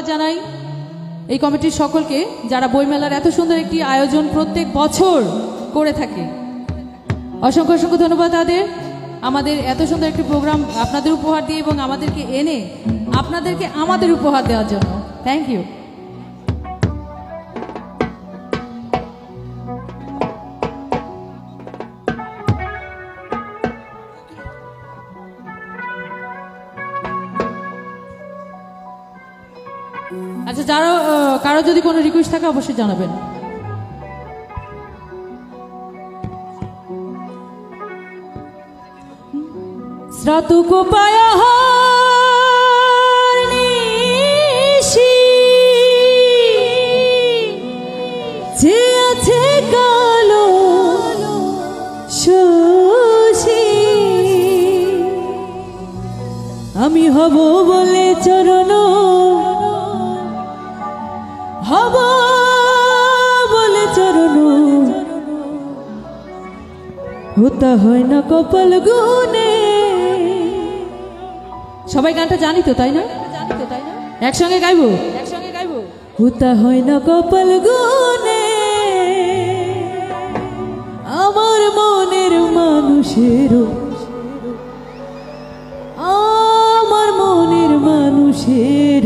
জানাই এই কমিটির সকলকে যারা বইমেলার এত সুন্দর একটি আয়োজন প্রত্যেক বছর করে থাকে। অসংখ্য অসংখ্য ধন্যবাদ তাদের, আমাদের এত সুন্দর একটি প্রোগ্রাম আপনাদের উপহার দিয়ে এবং আমাদেরকে এনে আপনাদেরকে আমাদের উপহার দেওয়ার জন্য। Thank you. আচ্ছা, যারা কারো যদি কোনো রিকোয়েস্ট থাকে অবশ্যই জানাবেন। শ্রাতুকো পায়া নিশি যে আছে কালো শশী, আমি হব বলে চরণ, হব বলে চরণ, হতা হয় না কপাল গুনে। সবাই গানটা জানি তো, তাই না? একসঙ্গে গাইবো, একসঙ্গে গাইবো। হতা হয় না কপাল গুনে, আমার মনের মানুষের, আমার মনের মানুষের